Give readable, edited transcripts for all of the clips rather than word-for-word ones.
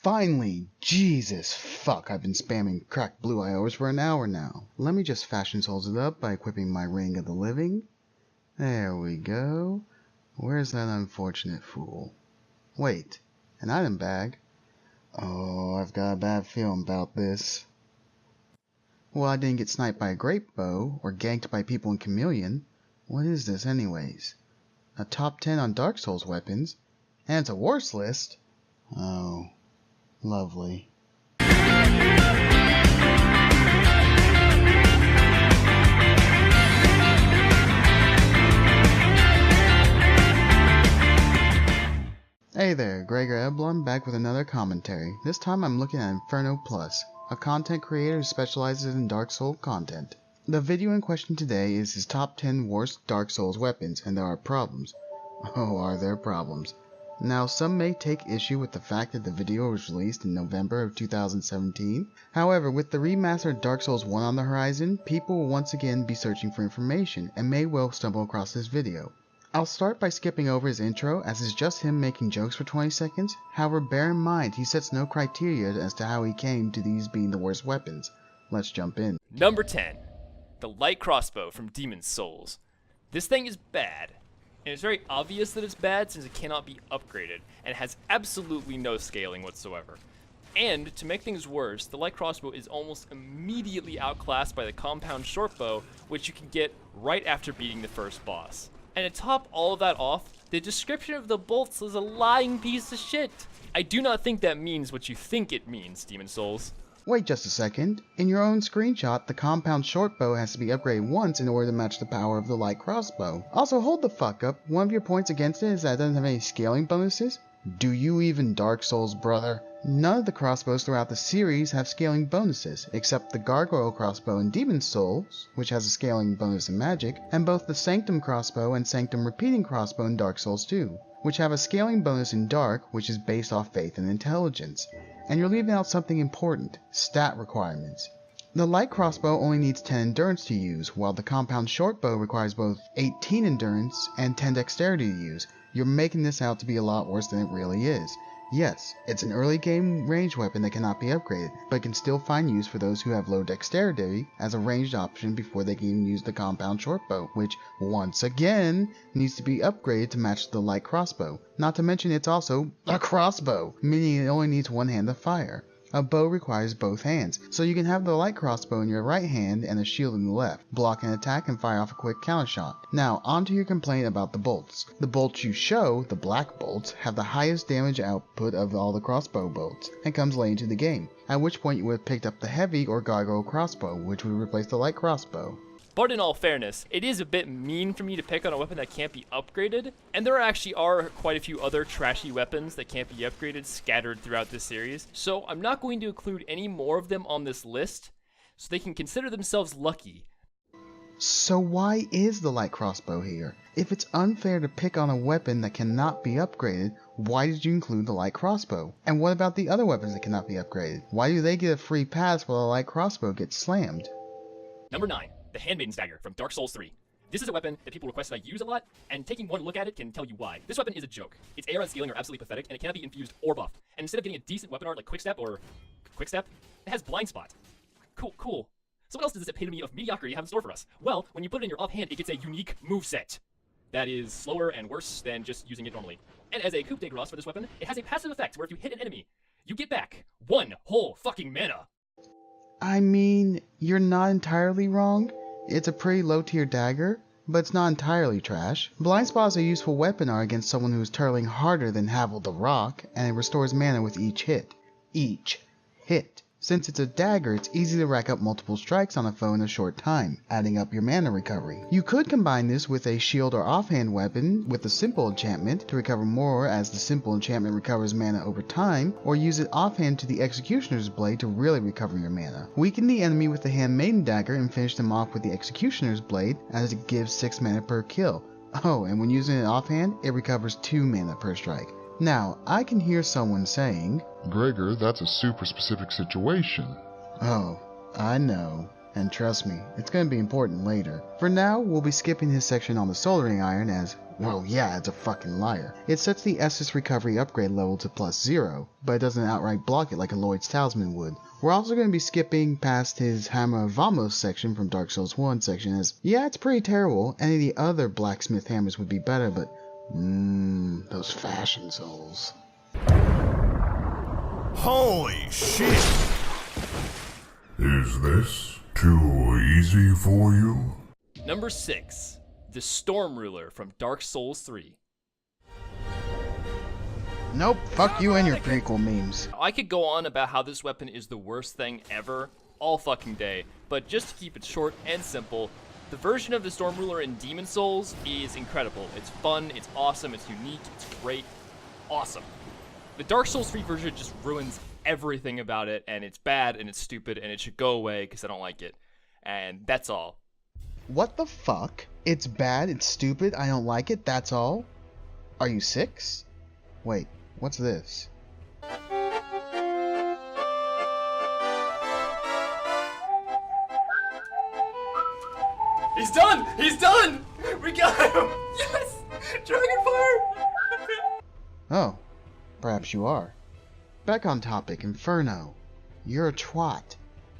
Finally! Jesus fuck, I've been spamming cracked blue IOs for an hour now. Let me just fashion souls it up by equipping my Ring of the Living. There we go. Where's that unfortunate fool? Wait, an item bag? Oh, I've got a bad feeling about this. Well, I didn't get sniped by a grape bow, or ganked by people in Chameleon. What is this anyways? A top 10 on Dark Souls weapons? And it's a worse list? Oh, lovely. Hey there, Gregor Eblan back with another commentary. This time I'm looking at InfernoPlus, a content creator who specializes in Dark Souls content. The video in question today is his top 10 worst Dark Souls weapons, and there are problems. Oh, are there problems. Now, some may take issue with the fact that the video was released in November of 2017. However, with the remastered Dark Souls 1 on the horizon, people will once again be searching for information, and may well stumble across this video. I'll start by skipping over his intro, as it's just him making jokes for 20 seconds. However, bear in mind, he sets no criteria as to how he came to these being the worst weapons. Let's jump in. Number 10. The light crossbow from Demon's Souls. This thing is bad, and it's very obvious that it's bad since it cannot be upgraded, and has absolutely no scaling whatsoever. And, to make things worse, the light crossbow is almost immediately outclassed by the compound shortbow, which you can get right after beating the first boss. And to top all of that off, the description of the bolts is a lying piece of shit. I do not think that means what you think it means, Demon's Souls. Wait just a second. In your own screenshot, the compound shortbow has to be upgraded once in order to match the power of the light crossbow. Also, hold the fuck up. One of your points against it is that it doesn't have any scaling bonuses? Do you even Dark Souls, brother? None of the crossbows throughout the series have scaling bonuses, except the Gargoyle crossbow in Demon's Souls, which has a scaling bonus in Magic, and both the Sanctum crossbow and Sanctum repeating crossbow in Dark Souls 2, which have a scaling bonus in Dark, which is based off faith and intelligence. And you're leaving out something important, stat requirements. The light crossbow only needs 10 endurance to use, while the compound shortbow requires both 18 endurance and 10 dexterity to use. You're making this out to be a lot worse than it really is. Yes, it's an early game range weapon that cannot be upgraded, but can still find use for those who have low dexterity as a ranged option before they can even use the compound shortbow, which, once again, needs to be upgraded to match the light crossbow. Not to mention it's also a crossbow, meaning it only needs one hand to fire. A bow requires both hands, so you can have the light crossbow in your right hand and a shield in the left, block an attack and fire off a quick counter shot. Now, on to your complaint about the bolts. The bolts you show, the black bolts, have the highest damage output of all the crossbow bolts, and comes late into the game, at which point you would have picked up the heavy or gargoyle crossbow, which would replace the light crossbow. But in all fairness, it is a bit mean for me to pick on a weapon that can't be upgraded, and there actually are quite a few other trashy weapons that can't be upgraded scattered throughout this series, so I'm not going to include any more of them on this list, so they can consider themselves lucky. So why is the light crossbow here? If it's unfair to pick on a weapon that cannot be upgraded, why did you include the light crossbow? And what about the other weapons that cannot be upgraded? Why do they get a free pass while the light crossbow gets slammed? Number 9. The Handmaiden's Dagger from Dark Souls 3. This is a weapon that people request that I use a lot, and taking one look at it can tell you why. This weapon is a joke. Its AR and scaling are absolutely pathetic, and it cannot be infused or buffed. And instead of getting a decent weapon art like Quickstep or Quickstep, it has Blind Spot. Cool. So what else does this epitome of mediocrity have in store for us? Well, when you put it in your offhand, it gets a unique moveset that is slower and worse than just using it normally. And as a coup de grace for this weapon, it has a passive effect where if you hit an enemy, you get back 1 whole fucking mana. I mean, you're not entirely wrong. It's a pretty low tier dagger, but it's not entirely trash. Blind Spot is a useful weapon art against someone who is turtling harder than Havel the Rock, and it restores mana with each hit. Since it's a dagger, it's easy to rack up multiple strikes on a foe in a short time, adding up your mana recovery. You could combine this with a shield or offhand weapon with a simple enchantment to recover more, as the simple enchantment recovers mana over time, or use it offhand to the Executioner's Blade to really recover your mana. Weaken the enemy with the Handmaiden Dagger and finish them off with the Executioner's Blade, as it gives 6 mana per kill. Oh, and when using it offhand, it recovers 2 mana per strike. Now, I can hear someone saying, Gregor, that's a super specific situation. Oh, I know. And trust me, it's going to be important later. For now, we'll be skipping his section on the soldering iron as, well, yeah, it's a fucking liar. It sets the Estus recovery upgrade level to +0, but it doesn't outright block it like a Lloyd's Talisman would. We're also going to be skipping past his Hammer of Vamos section from Dark Souls 1 section as, yeah, it's pretty terrible. Any of the other blacksmith hammers would be better, but those fashion souls. Holy shit! Is this too easy for you? Number 6. The Storm Ruler from Dark Souls 3. Nope, fuck you and your prequel memes. I could go on about how this weapon is the worst thing ever all fucking day, but just to keep it short and simple, the version of the Storm Ruler in Demon Souls is incredible. It's fun, it's awesome, it's unique, it's great, awesome. The Dark Souls 3 version just ruins everything about it, and it's bad, and it's stupid, and it should go away because I don't like it. And that's all. What the fuck? It's bad, it's stupid, I don't like it, that's all? Are you 6? Wait, what's this? He's done! He's done! We got him! Yes! Dragonfire! Oh, perhaps you are. Back on topic, Inferno. You're a twat.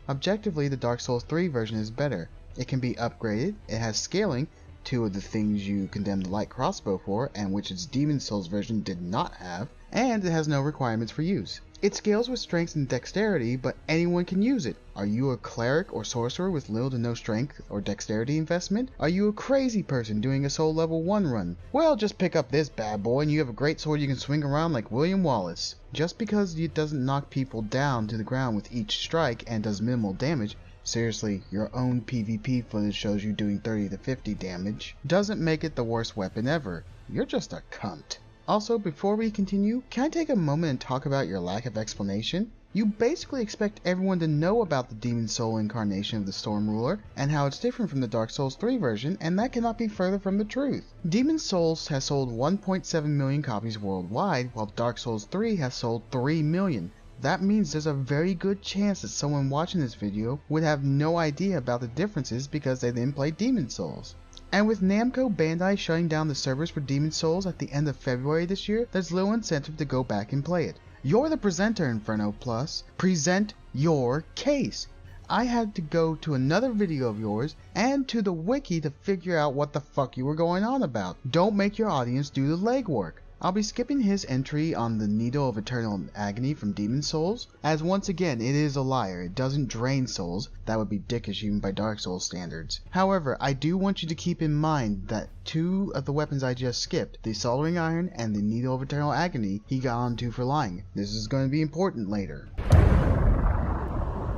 Objectively, the Dark Souls 3 version is better. It can be upgraded, it has scaling, two of the things you condemned the light crossbow for, and which its Demon Souls version did not have, and it has no requirements for use. It scales with strength and dexterity, but anyone can use it. Are you a cleric or sorcerer with little to no strength or dexterity investment? Are you a crazy person doing a soul level 1 run? Well, just pick up this bad boy and you have a great sword you can swing around like William Wallace. Just because it doesn't knock people down to the ground with each strike and does minimal damage, seriously, your own PvP footage shows you doing 30 to 50 damage, doesn't make it the worst weapon ever. You're just a cunt. Also, before we continue, can I take a moment and talk about your lack of explanation? You basically expect everyone to know about the Demon Soul incarnation of the Storm Ruler, and how it's different from the Dark Souls 3 version, and that cannot be further from the truth. Demon Souls has sold 1.7 million copies worldwide, while Dark Souls 3 has sold 3 million. That means there's a very good chance that someone watching this video would have no idea about the differences because they didn't play Demon Souls. And with Namco Bandai shutting down the servers for Demon Souls at the end of February this year, there's little incentive to go back and play it. You're the presenter, InfernoPlus. Present your case. I had to go to another video of yours and to the wiki to figure out what the fuck you were going on about. Don't make your audience do the legwork. I'll be skipping his entry on the Needle of Eternal Agony from Demon Souls, as once again it is a liar, it doesn't drain souls, that would be dickish even by Dark Souls standards. However, I do want you to keep in mind that two of the weapons I just skipped, the Soldering Iron and the Needle of Eternal Agony, he got onto for lying. This is going to be important later.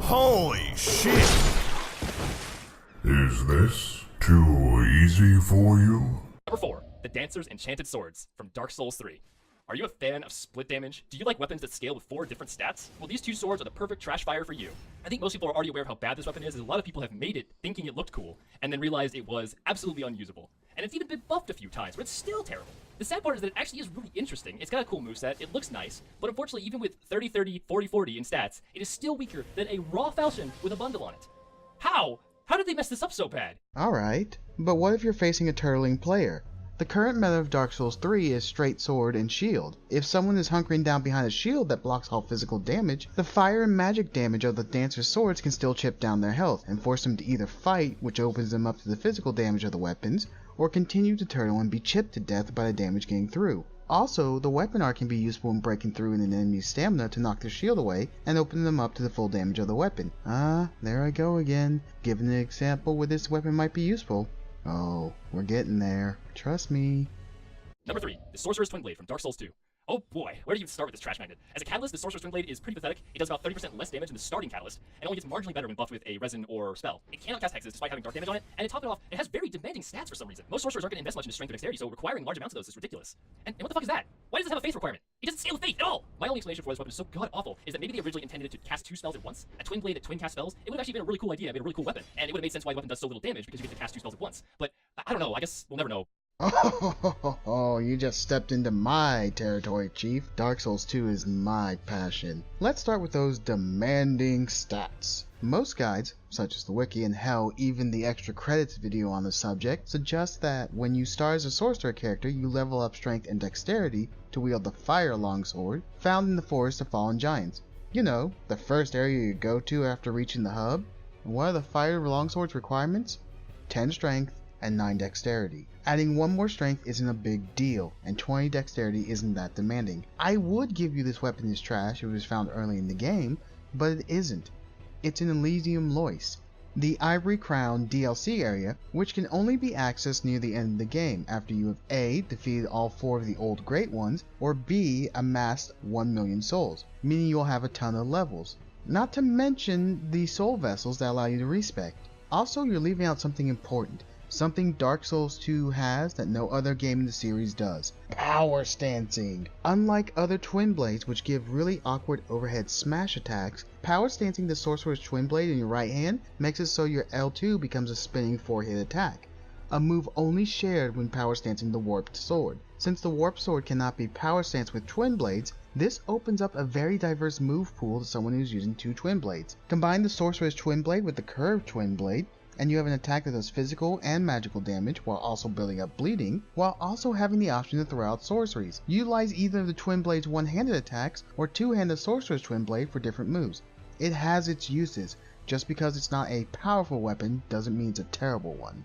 Holy shit! Is this too easy for you? Number 4. The Dancer's Enchanted Swords from Dark Souls 3. Are you a fan of split damage? Do you like weapons that scale with 4 different stats? Well, these 2 swords are the perfect trash fire for you. I think most people are already aware of how bad this weapon is, as a lot of people have made it thinking it looked cool, and then realized it was absolutely unusable. And it's even been buffed a few times, but it's still terrible. The sad part is that it actually is really interesting. It's got a cool moveset, it looks nice, but unfortunately even with 30-30, 40-40 in stats, it is still weaker than a raw falchion with a bundle on it. How? How did they mess this up so bad? Alright, but what if you're facing a turtling player? The current meta of Dark Souls 3 is straight sword and shield. If someone is hunkering down behind a shield that blocks all physical damage, the fire and magic damage of the Dancer's swords can still chip down their health, and force them to either fight, which opens them up to the physical damage of the weapons, or continue to turtle and be chipped to death by the damage getting through. Also, the weapon art can be useful in breaking through an enemy's stamina to knock their shield away and open them up to the full damage of the weapon. There I go again, giving an example where this weapon might be useful. Oh, we're getting there. Trust me. Number 3. The Sorcerer's Twinblade from Dark Souls 2. Oh boy, where do you even start with this trash magnet? As a catalyst, the Sorcerer's Twinblade is pretty pathetic. It does about 30% less damage than the starting catalyst, and only gets marginally better when buffed with a resin or spell. It cannot cast hexes despite having dark damage on it, and to top it off, it has very demanding stats for some reason. Most sorcerers aren't going to invest much into strength or dexterity, so requiring large amounts of those is ridiculous. And what the fuck is that? Why does this have a faith requirement? It doesn't scale with faith at all! My only explanation for why this weapon is so god-awful is that maybe they originally intended it to cast 2 spells at once. A twin blade that twin cast spells, it would have actually been a really cool idea, made a really cool weapon, and it would have made sense why the weapon does so little damage because you get to cast 2 spells at once. But I don't know, I guess we'll never know. Oh, you just stepped into my territory, Chief. Dark Souls 2 is my passion. Let's start with those demanding stats. Most guides, such as the wiki and hell even the extra credits video on the subject, suggest that when you start as a sorcerer character you level up strength and dexterity to wield the fire longsword found in the Forest of Fallen Giants. You know, the first area you go to after reaching the hub. And what are the fire longsword's requirements? 10 strength and 9 dexterity. Adding 1 more strength isn't a big deal, and 20 dexterity isn't that demanding. I would give you this weapon is trash if it was found early in the game, but it isn't. It's in Elysium Lois, the Ivory Crown DLC area, which can only be accessed near the end of the game after you have A. defeated all 4 of the old Great Ones, or B. amassed 1 million souls, meaning you'll have a ton of levels. Not to mention the soul vessels that allow you to respec. Also, you're leaving out something important. Something Dark Souls 2 has that no other game in the series does. Power stancing! Unlike other twin blades which give really awkward overhead smash attacks, power stancing the sorcerer's twin blade in your right hand makes it so your L2 becomes a spinning 4-hit attack. A move only shared when power stancing the warped sword. Since the warped sword cannot be power stanced with twin blades, this opens up a very diverse move pool to someone who's using 2 twin blades. Combine the sorcerer's twin blade with the curved twin blade, and you have an attack that does physical and magical damage while also building up bleeding, while also having the option to throw out sorceries. Utilize either of the twin blade's one-handed attacks or two-handed sorcerer's twin blade for different moves. It has its uses. Just because it's not a powerful weapon doesn't mean it's a terrible one.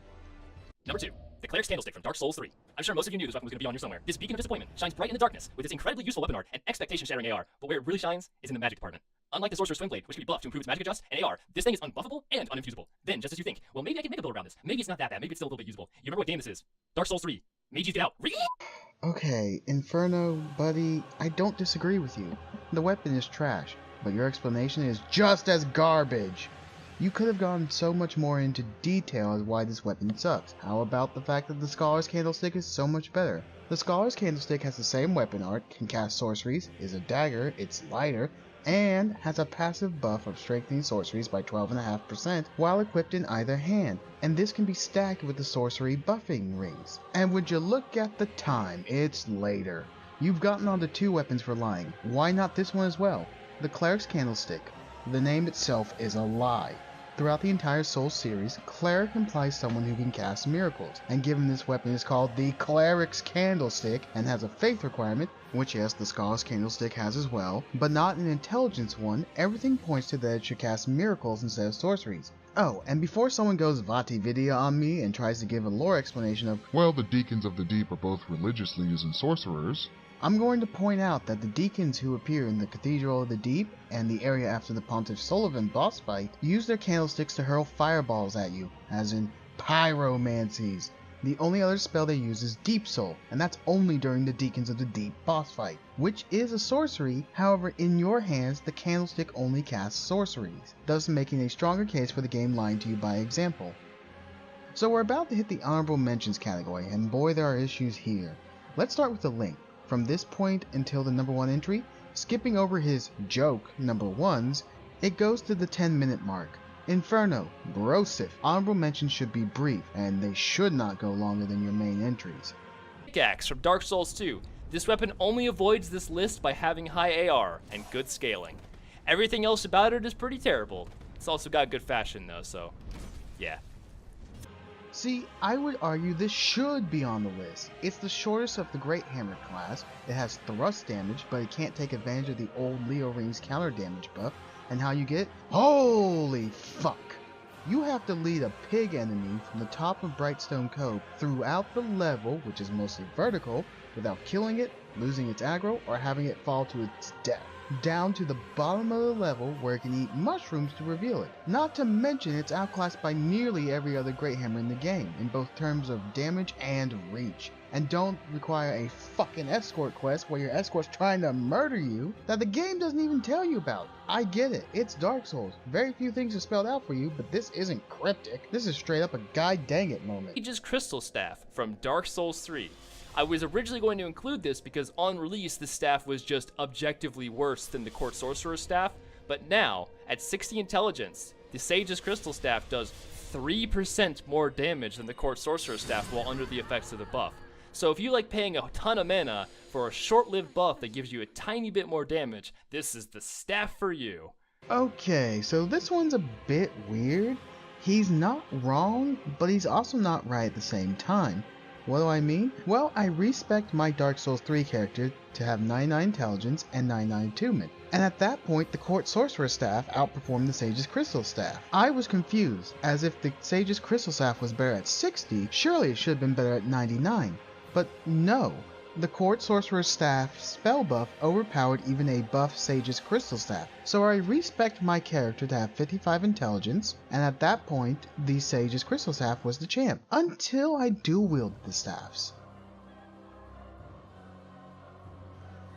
Number 2. The Cleric's Candlestick from Dark Souls 3. I'm sure most of you knew this weapon was going to be on here somewhere. This beacon of disappointment shines bright in the darkness with its incredibly useful weapon art and expectation-shattering AR, but where it really shines is in the magic department. Unlike the Sorcerer's Twin Blade, which can be buffed to improve its magic adjust and AR, this thing is unbuffable and uninfusable. Then, just as you think, well, maybe I can make a build around this. Maybe it's not that bad. Maybe it's still a little bit usable. You remember what game this is? Dark Souls 3. Mages get out. Okay, Inferno, buddy, I don't disagree with you. The weapon is trash, but your explanation is just as garbage. You could have gone so much more into detail as why this weapon sucks. How about the fact that the Scholar's Candlestick is so much better? The Scholar's Candlestick has the same weapon art, can cast sorceries, is a dagger, it's lighter, and has a passive buff of strengthening sorceries by 12.5% while equipped in either hand, and this can be stacked with the sorcery buffing rings. And would you look at the time, it's later. You've gotten onto 2 weapons for lying. Why not this one as well? The Cleric's Candlestick. The name itself is a lie. Throughout the entire Souls series, Cleric implies someone who can cast miracles, and given this weapon is called the Cleric's Candlestick and has a faith requirement, which yes, the Scholar's Candlestick has as well, but not an intelligence one, everything points to that it should cast miracles instead of sorceries. Oh, and before someone goes Vati Vidya on me and tries to give a lore explanation of, Well, the Deacons of the Deep are both religiously using sorcerers. I'm going to point out that the deacons who appear in the Cathedral of the Deep and the area after the Pontiff Sullivan boss fight use their candlesticks to hurl fireballs at you, as in pyromancies. The only other spell they use is Deep Soul, and that's only during the Deacons of the Deep boss fight, which is a sorcery. However, in your hands, the candlestick only casts sorceries, thus making a stronger case for the game lying to you by example. So we're about to hit the honorable mentions category, and boy there are issues here. Let's start with the Link. From this point until the number 1 entry, skipping over his joke number 1s, it goes to the 10-minute mark. Inferno, Brosif. Honorable mentions should be brief, and they should not go longer than your main entries. Pickaxe from Dark Souls 2. This weapon only avoids this list by having high AR and good scaling. Everything else about it is pretty terrible. It's also got good fashion though, so yeah. See, I would argue this should be on the list. It's the shortest of the Great Hammer class, it has thrust damage, but it can't take advantage of the old Leo Ring's counter damage buff, and how you get it? Holy fuck! You have to lead a pig enemy from the top of Brightstone Cove throughout the level, which is mostly vertical, without killing it, losing its aggro, or having it fall to its death, down to the bottom of the level where it can eat mushrooms to reveal it. Not to mention it's outclassed by nearly every other Great Hammer in the game, in both terms of damage and reach. And don't require a fucking escort quest where your escort's trying to murder you that the game doesn't even tell you about. I get it, it's Dark Souls. Very few things are spelled out for you, but this isn't cryptic. This is straight up a god dang it moment. Aegis Crystal Staff from Dark Souls 3. I was originally going to include this because on release this staff was just objectively worse than the Court Sorcerer's staff, but now, at 60 intelligence, the Aegis Crystal Staff does 3% more damage than the Court Sorcerer's staff while under the effects of the buff. So if you like paying a ton of mana for a short-lived buff that gives you a tiny bit more damage, this is the staff for you. Okay, so this one's a bit weird. He's not wrong, but he's also not right at the same time. What do I mean? Well, I respect my Dark Souls 3 character to have 99 intelligence and 99 attunement, and at that point the Court Sorcerer's staff outperformed the Sage's Crystal staff. I was confused, as if the Sage's Crystal staff was better at 60, surely it should have been better at 99. But no, the Court Sorcerer's staff spell buff overpowered even a buff Sage's Crystal staff, so I respect my character to have 55 intelligence, and at that point the Sage's Crystal staff was the champ, until I dual wielded the staffs.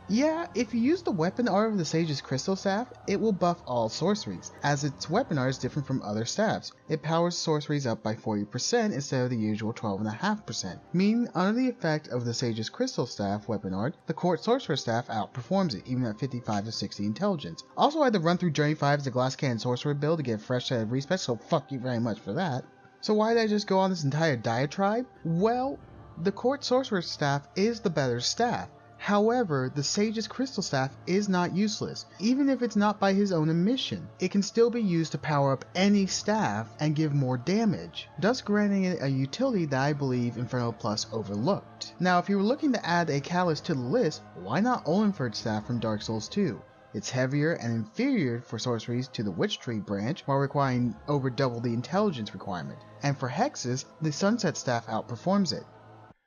Yeah, if you use the weapon art of the Sage's Crystal Staff, it will buff all sorceries, as its weapon art is different from other staffs. It powers sorceries up by 40% instead of the usual 12.5%, meaning under the effect of the Sage's Crystal Staff weapon art, the Court Sorcerer's Staff outperforms it, even at 55 to 60 intelligence. Also, I had to run through Journey 5 as a Glass Cannon Sorcerer build to get a fresh set of respec, so fuck you very much for that. So why did I just go on this entire diatribe? Well, the Court Sorcerer's Staff is the better staff. However, the Sage's Crystal Staff is not useless. Even if it's not by his own admission, it can still be used to power up any staff and give more damage, thus granting it a utility that I believe InfernoPlus overlooked. Now, if you were looking to add a catalyst to the list, why not Olenford's staff from Dark Souls 2? It's heavier and inferior for sorceries to the Witch Tree branch while requiring over double the intelligence requirement. And for hexes, the Sunset staff outperforms it.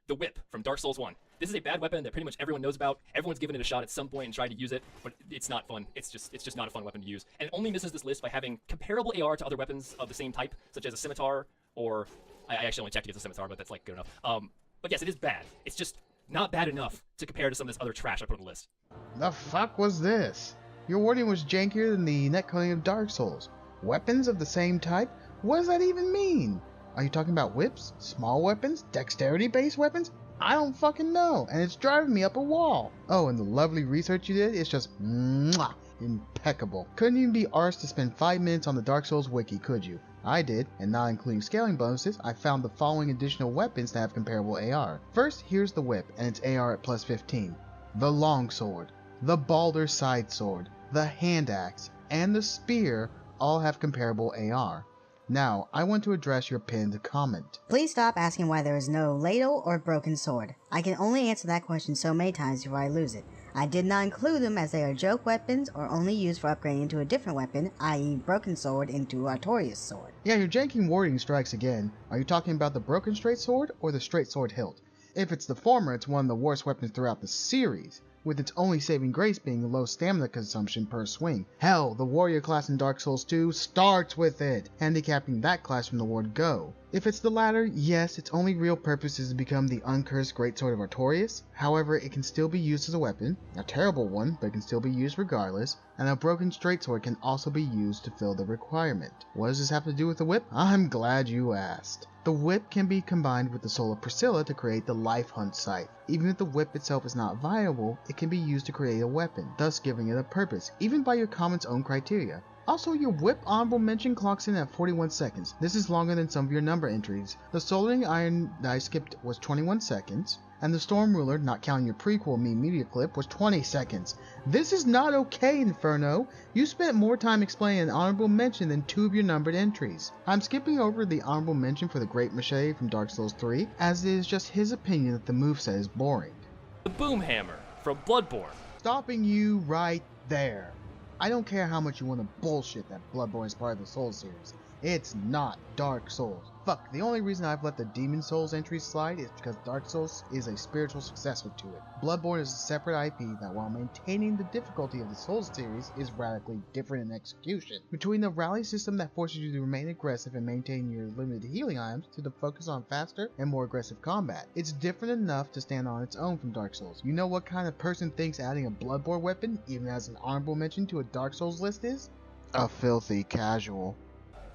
The whip from Dark Souls 1. This is a bad weapon that pretty much everyone knows about. Everyone's given it a shot at some point and tried to use it, but it's not fun. It's just not a fun weapon to use. And it only misses this list by having comparable AR to other weapons of the same type, such as a scimitar, or I actually only checked against a scimitar, but that's like good enough. But yes, it is bad. It's just not bad enough to compare to some of this other trash I put on the list. The fuck was this? Your wording was jankier than the netcoding of Dark Souls. Weapons of the same type? What does that even mean? Are you talking about whips? Small weapons? Dexterity-based weapons? I don't fucking know, and it's driving me up a wall. Oh, and the lovely research you did is just mwah, impeccable. Couldn't even be arsed to spend 5 minutes on the Dark Souls wiki, could you? I did, and not including scaling bonuses, I found the following additional weapons that have comparable AR. First, here's the whip, and its AR at plus 15. The longsword, the Balder side sword, the hand axe, and the spear all have comparable AR. Now, I want to address your pinned comment. Please stop asking why there is no ladle or broken sword. I can only answer that question so many times before I lose it. I did not include them as they are joke weapons or only used for upgrading into a different weapon, i.e. broken sword into Artorias sword. Yeah, your janking wording strikes again. Are you talking about the broken straight sword or the straight sword hilt? If it's the former, it's one of the worst weapons throughout the series, with its only saving grace being the low stamina consumption per swing. Hell, the warrior class in Dark Souls 2 starts with it, handicapping that class from the word go. If it's the latter, yes, its only real purpose is to become the uncursed greatsword of Artorias. However, it can still be used as a weapon, a terrible one, but it can still be used regardless, and a broken straight sword can also be used to fill the requirement. What does this have to do with the whip? I'm glad you asked. The whip can be combined with the soul of Priscilla to create the life hunt scythe. Even if the whip itself is not viable, it can be used to create a weapon, thus giving it a purpose, even by your comment's own criteria. Also, your whip honorable mention clocks in at 41 seconds. This is longer than some of your number entries. The soldering iron that I skipped was 21 seconds, and the storm ruler, not counting your prequel me media clip, was 20 seconds. This is not okay, Inferno. You spent more time explaining an honorable mention than 2 of your numbered entries. I'm skipping over the honorable mention for the Great Machete from Dark Souls 3, as it is just his opinion that the moveset is boring. The boom hammer from Bloodborne. Stopping you right there. I don't care how much you want to bullshit that Bloodborne is part of the Souls series. It's not Dark Souls. Fuck, the only reason I've let the Demon Souls entries slide is because Dark Souls is a spiritual successor to it. Bloodborne is a separate IP that, while maintaining the difficulty of the Souls series, is radically different in execution. Between the rally system that forces you to remain aggressive and maintain your limited healing items to the focus on faster and more aggressive combat, it's different enough to stand on its own from Dark Souls. You know what kind of person thinks adding a Bloodborne weapon, even as an honorable mention to a Dark Souls list is? A filthy casual.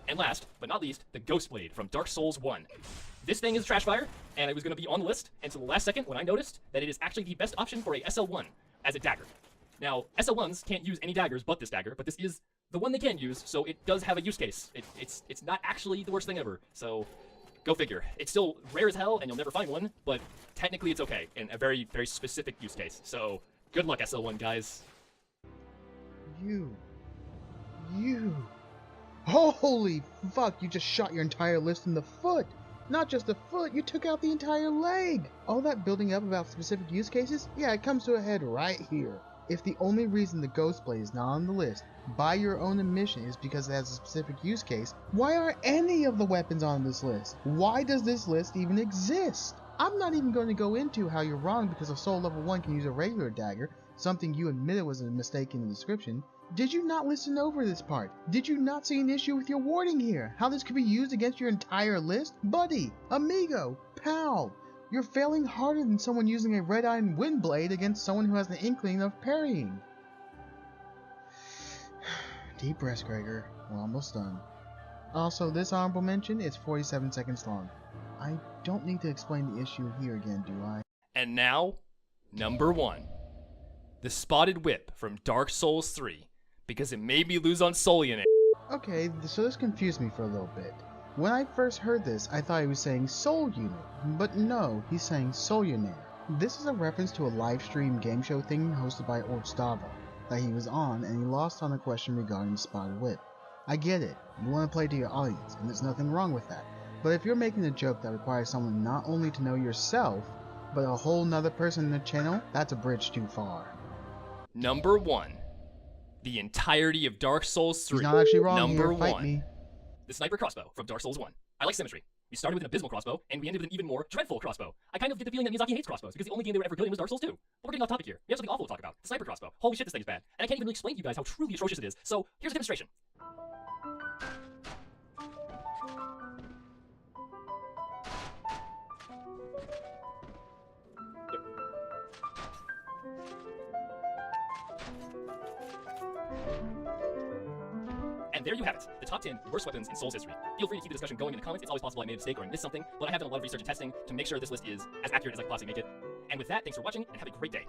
And last, but not least, the Ghostblade from Dark Souls 1. This thing is a trash fire, and it was going to be on the list until the last second when I noticed that it is actually the best option for a SL1 as a dagger. Now, SL1s can't use any daggers but this dagger, but this is the one they can use, so it does have a use case. It's not actually the worst thing ever, so go figure. It's still rare as hell, and you'll never find one, but technically it's okay in a very, very specific use case. So, good luck, SL1 guys. You... Holy fuck, you just shot your entire list in the foot! Not just the foot, you took out the entire leg! All that building up about specific use cases? Yeah, it comes to a head right here. If the only reason the Ghostblade is not on the list, by your own admission, is because it has a specific use case, why aren't any of the weapons on this list? Why does this list even exist? I'm not even going to go into how you're wrong because a soul level 1 can use a regular dagger, something you admitted was a mistake in the description. Did you not listen over this part? Did you not see an issue with your wording here? How this could be used against your entire list? Buddy, amigo, pal, you're failing harder than someone using a red-iron wind blade against someone who has the inkling of parrying. Deep breaths, Gregor. We're almost done. Also, this honorable mention is 47 seconds long. I don't need to explain the issue here again, do I? And now, number 1. The Spotted Whip from Dark Souls 3, because it made me lose on Soul Unit. Okay, so this confused me for a little bit. When I first heard this, I thought he was saying Soul Unit, but no, he's saying Solunaire. This is a reference to a live stream game show thing hosted by Orstava that he was on, and he lost on a question regarding the Spotted Whip. I get it, you want to play to your audience, and there's nothing wrong with that. But if you're making a joke that requires someone not only to know yourself, but a whole nother person in the channel, that's a bridge too far. Number 1. The entirety of Dark Souls 3. He's not actually wrong Number here, fight 1. me. The Sniper Crossbow from Dark Souls 1. I like symmetry. We started with an abysmal crossbow, and we ended with an even more dreadful crossbow. I kind of get the feeling that Miyazaki hates crossbows, because the only game they were ever good in was Dark Souls 2. But we're getting off topic here. We have something awful to talk about. The Sniper Crossbow. Holy shit, this thing is bad. And I can't even really explain to you guys how truly atrocious it is, so here's a demonstration. And there you have it, the top 10 worst weapons in Souls history. Feel free to keep the discussion going in the comments. It's always possible I made a mistake or I missed something, but I have done a lot of research and testing to make sure this list is as accurate as I can possibly make it. And with that, thanks for watching, and have a great day.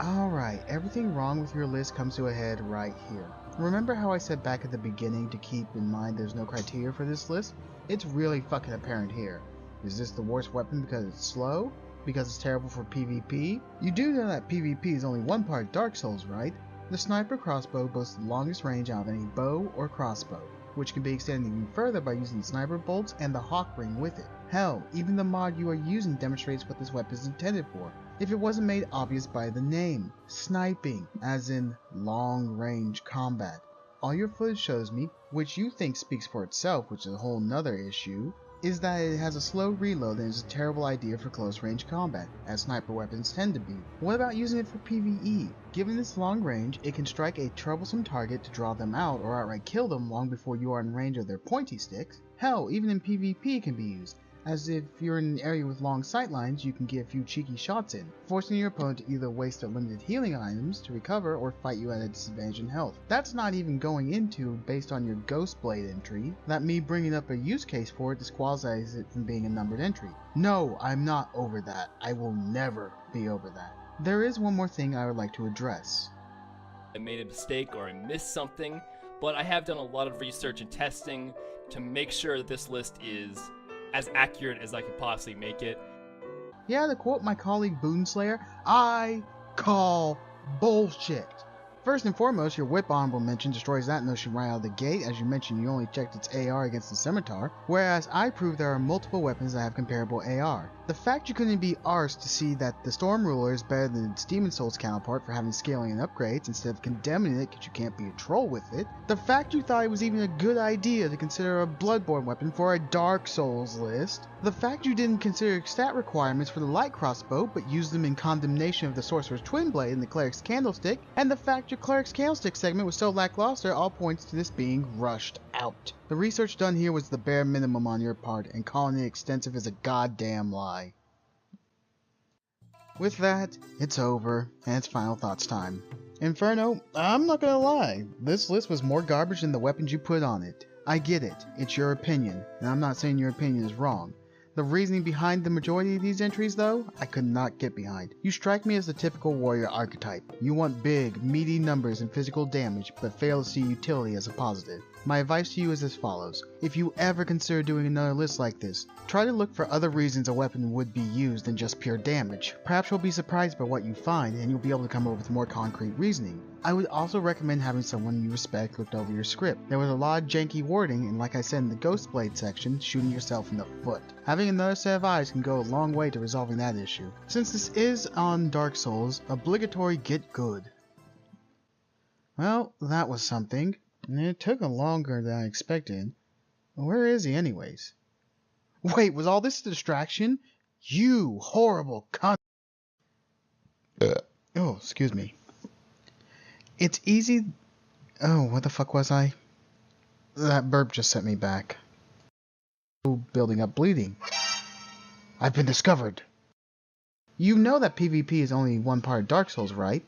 Alright, everything wrong with your list comes to a head right here. Remember how I said back at the beginning to keep in mind there's no criteria for this list? It's really fucking apparent here. Is this the worst weapon because it's slow? Because it's terrible for PvP? You do know that PvP is only one part Dark Souls, right? The Sniper Crossbow boasts the longest range out of any bow or crossbow, which can be extended even further by using the sniper bolts and the hawk ring with it. Hell, even the mod you are using demonstrates what this weapon is intended for, if it wasn't made obvious by the name. Sniping, as in long-range combat. All your footage shows me, which you think speaks for itself, which is a whole nother issue, is that it has a slow reload and is a terrible idea for close-range combat, as sniper weapons tend to be. What about using it for PvE? Given its long range, it can strike a troublesome target to draw them out or outright kill them long before you are in range of their pointy sticks. Hell, even in PvP it can be used, as if you're in an area with long sightlines, you can get a few cheeky shots in, forcing your opponent to either waste their limited healing items to recover or fight you at a disadvantage in health. That's not even going into, based on your Ghostblade entry, that me bringing up a use case for it disqualifies it from being a numbered entry. No, I'm not over that. I will never be over that. There is one more thing I would like to address. I made a mistake or I missed something, but I have done a lot of research and testing to make sure that this list is as accurate as I could possibly make it. Yeah, to quote my colleague Boonslayer, I call bullshit. First and foremost, your whip honorable mention destroys that notion right out of the gate. As you mentioned, you only checked its AR against the scimitar, whereas I proved there are multiple weapons that have comparable AR. The fact you couldn't be arsed to see that the Storm Ruler is better than its Demon Souls counterpart for having scaling and upgrades instead of condemning it because you can't be a troll with it. The fact you thought it was even a good idea to consider a Bloodborne weapon for a Dark Souls list. The fact you didn't consider stat requirements for the light crossbow but used them in condemnation of the Sorcerer's Twinblade and the Cleric's Candlestick, and the fact your Cleric's Candlestick segment was so lackluster all points to this being rushed out. The research done here was the bare minimum on your part, and calling it extensive is a goddamn lie. With that, it's over, and it's final thoughts time. Inferno, I'm not gonna lie, this list was more garbage than the weapons you put on it. I get it, it's your opinion, and I'm not saying your opinion is wrong. The reasoning behind the majority of these entries, though, I could not get behind. You strike me as the typical warrior archetype. You want big, meaty numbers and physical damage, but fail to see utility as a positive. My advice to you is as follows. If you ever consider doing another list like this, try to look for other reasons a weapon would be used than just pure damage. Perhaps you'll be surprised by what you find, and you'll be able to come up with more concrete reasoning. I would also recommend having someone you respect look over your script. There was a lot of janky wording, and like I said in the Ghost Blade section, shooting yourself in the foot. Having another set of eyes can go a long way to resolving that issue. Since this is on Dark Souls, obligatory get good. Well, that was something. It took longer than I expected. Where is he anyways? Wait, was all this a distraction? You horrible cunt. Oh, excuse me. It's easy... Oh, what the fuck was I? That burp just sent me back. Building up bleeding. I've been discovered. You know that PvP is only one part of Dark Souls, right?